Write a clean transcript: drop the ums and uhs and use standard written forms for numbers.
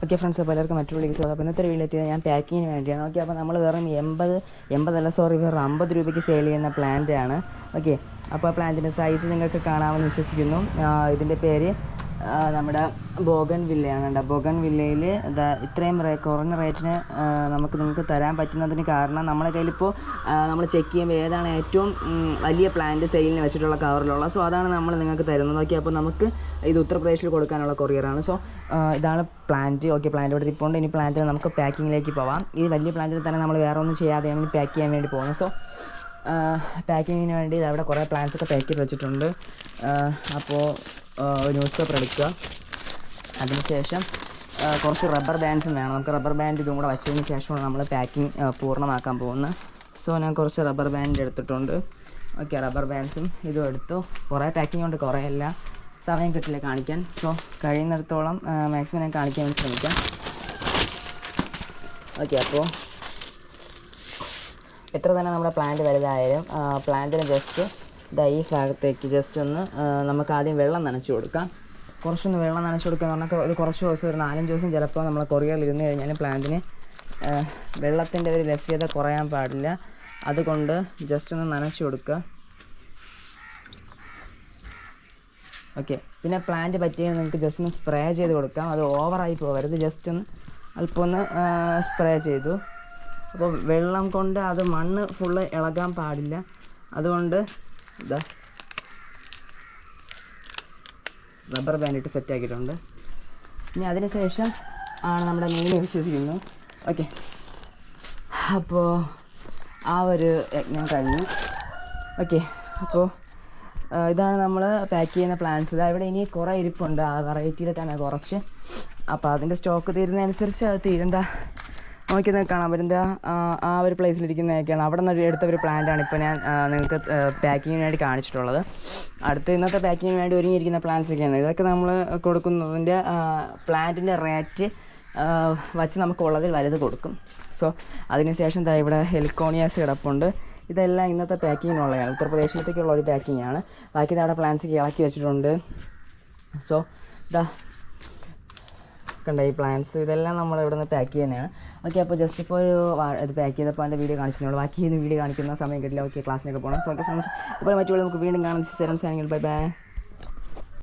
Okay friends, അപ്പോൾ എല്ലാവർക്കും മറ്റൊരു വീഡിയോയ്ക്ക് സ്വാഗതം. അപ്പോൾ ഇന്നത്തെ വീഡിയോ എത്തിയത് ഞാൻ പാക്കിങ്ങിന് വേണ്ടിയാണ്. ഓക്കെ, അപ്പോൾ നമ്മൾ വെറും 50 രൂപയ്ക്ക് സെയിൽ ചെയ്യുന്ന പ്ലാന്റാണ്. ഓക്കെ, അപ്പോൾ പ്ലാന്റിൻ്റെ സൈസ് നിങ്ങൾക്ക് കാണാമെന്ന് വിശ്വസിക്കുന്നു. ഇതിൻ്റെ പേര് നമ്മുടെ ബോഗൻ വില്ലയാണ്. ബോഗൻ വില്ലയിൽ ഇത്രയും കുറഞ്ഞ റേറ്റിന് നിങ്ങൾക്ക് തരാൻ പറ്റുന്നതിന് കാരണം നമ്മുടെ കയ്യിലിപ്പോൾ നമ്മൾ ചെക്ക് ചെയ്യുമ്പോൾ ഏതാണ് ഏറ്റവും വലിയ പ്ലാന്റ് സെയിലിന് വെച്ചിട്ടുള്ള കവറിലുള്ള, സോ അതാണ് നമ്മൾ നിങ്ങൾക്ക് തരുന്നത്. ഓക്കെ, അപ്പോൾ നമുക്ക് ഇത് ഉത്തർപ്രദേശിൽ കൊടുക്കാനുള്ള കൊറിയറാണ്. സോ ഇതാണ് പ്ലാന്റ്. ഓക്കെ, പ്ലാന്റ് ഇവിടെ ഇരിപ്പുണ്ട്. ഇനി പ്ലാന്റിന് നമുക്ക് പാക്കിങ്ങിലേക്ക് പോവാം. ഈ വലിയ പ്ലാന്റിൽ തന്നെ നമ്മൾ വേറെ ഒന്നും ചെയ്യാതെയാണ് പാക്ക് ചെയ്യാൻ വേണ്ടി പോകുന്നത്. സോ പാക്കിങ്ങിന് വേണ്ടി അവിടെ കുറേ പ്ലാന്റ്സൊക്കെ പാക്ക് ചെയ്ത് വെച്ചിട്ടുണ്ട്. അപ്പോൾ ഒരു ന്യൂസ് പേപ്പർ എടുക്കുക. അതിനുശേഷം കുറച്ച് റബ്ബർ ബാൻഡ്സും വേണം. നമുക്ക് റബ്ബർ ബാൻഡ് ഇതും കൂടെ വെച്ചതിന് ശേഷമാണ് നമ്മൾ പാക്കിങ് പൂർണ്ണമാക്കാൻ പോകുന്നത്. സോ ഞാൻ കുറച്ച് റബ്ബർ ബാൻഡ് എടുത്തിട്ടുണ്ട്. ഓക്കെ, റബ്ബർ ബാൻഡ്സും ഇതും എടുത്തു. കുറേ പാക്കിംഗ് കൊണ്ട് കുറേ അല്ല, സമയം കിട്ടില്ല കാണിക്കാൻ. സോ കഴിയുന്നിടത്തോളം മാക്സിമം ഞാൻ കാണിക്കാൻ വേണ്ടി ശ്രമിക്കാം. ഓക്കെ, അപ്പോൾ എത്ര തന്നെ നമ്മുടെ പ്ലാന്റ് വലുതായാലും പ്ലാന്റിന് ജസ്റ്റ് ഈ ഭാഗത്തേക്ക് ജസ്റ്റ് ഒന്ന് നമുക്ക് ആദ്യം വെള്ളം നനച്ച് കൊടുക്കാം. കുറച്ചൊന്ന് വെള്ളം നനച്ച് കൊടുക്കുക എന്ന് പറഞ്ഞാൽ ഒരു കുറച്ച് ദിവസം, ഒരു 4-5 ദിവസം ചിലപ്പോൾ നമ്മൾ കൊറിയറിൽ ഇരുന്ന് കഴിഞ്ഞാൽ പ്ലാന്റിന് വെള്ളത്തിൻ്റെ ഒരു ലഭ്യത കുറയാൻ പാടില്ല. അതുകൊണ്ട് ജസ്റ്റ് ഒന്ന് നനച്ച് കൊടുക്കുക. ഓക്കെ, പിന്നെ പ്ലാന്റ് പറ്റിയാൽ നിങ്ങൾക്ക് ജസ്റ്റ് ഒന്ന് സ്പ്രേ ചെയ്ത് കൊടുക്കാം. അത് ഓവറായി പോകരുത്, ജസ്റ്റ് ഒന്ന് അല്പം ഒന്ന് സ്പ്രേ ചെയ്തു. അപ്പോൾ വെള്ളം കൊണ്ട് അത് മണ്ണ് ഫുള്ള് ഇളകാൻ പാടില്ല. അതുകൊണ്ട് റബ്ബർ ബാൻഡ് ഇട്ട് സെറ്റാക്കിയിട്ടുണ്ട്. ഇനി അതിന് ശേഷം ആണ് നമ്മുടെ മീൻ വിശ്വസിക്കുന്നു. ഓക്കെ, അപ്പോൾ ആ ഒരു യജ്ഞം കഴിഞ്ഞു. ഓക്കെ, അപ്പോൾ ഇതാണ് നമ്മൾ പാക്ക് ചെയ്യുന്ന പ്ലാന്റ്സ്. ഇവിടെ ഇനി കുറേ ഇരിപ്പുണ്ട്, ആ വെറൈറ്റിയിൽ തന്നെ കുറച്ച്. അപ്പോൾ അതിൻ്റെ സ്റ്റോക്ക് തീരുന്നതനുസരിച്ച് അത് തീരുന്ന നോക്കി കാണാൻ പറ്റുന്ന ആ ഒരു പ്ലേസിലിരിക്കുന്നതൊക്കെയാണ്. അവിടെ നിന്ന് എടുത്ത ഒരു പ്ലാന്റാണ് ഇപ്പോൾ ഞാൻ നിങ്ങൾക്ക് പാക്കിങ്ങിന് വേണ്ടി കാണിച്ചിട്ടുള്ളത്. അടുത്ത് ഇന്നത്തെ പാക്കിങ്ങിന് വേണ്ടി ഒരുങ്ങിയിരിക്കുന്ന പ്ലാന്റ്സ് ഒക്കെയാണ്. ഇതൊക്കെ നമ്മൾ കൊടുക്കുന്നതിൻ്റെ പ്ലാന്റിൻ്റെ റേറ്റ് വച്ച് നമുക്കുള്ളതിൽ വലുത് കൊടുക്കും. സോ അതിനുശേഷം ഇവിടെ ഹെലിക്കോണിയാസ് കിടപ്പുണ്ട്. ഇതെല്ലാം ഇന്നത്തെ പാക്കിങ്ങിനുള്ളതാണ്, ഉത്തർപ്രദേശിലത്തേക്കുള്ള ഒരു പാക്കിങ്ങാണ്. ബാക്കി അവിടെ പ്ലാന്റ്സ് ഇളക്കി വെച്ചിട്ടുണ്ട്. സോ കണ്ട ഈ പ്ലാന്റ്സ് ഇതെല്ലാം നമ്മൾ ഇവിടെ നിന്ന് പാക്ക് ചെയ്യുന്നതാണ്. ഓക്കെ, അപ്പോൾ ജസ്റ്റ് ഇപ്പോൾ ഇത് പാക്ക് ചെയ്തപ്പോൾ അതിൻ്റെ വീഡിയോ കാണിച്ചിട്ടുള്ളൂ. ബാക്കി വീഡിയോ കാണിക്കുന്ന സമയം കിട്ടില്ല. ഓക്കെ, ക്ലാസ്സിനൊക്കെ പോകണം. സോ ഓക്കെ ഫ്രണ്ട്സ്, ഇപ്പോൾ മറ്റു നമുക്ക് വീണ്ടും കാണാൻ. Bye bye.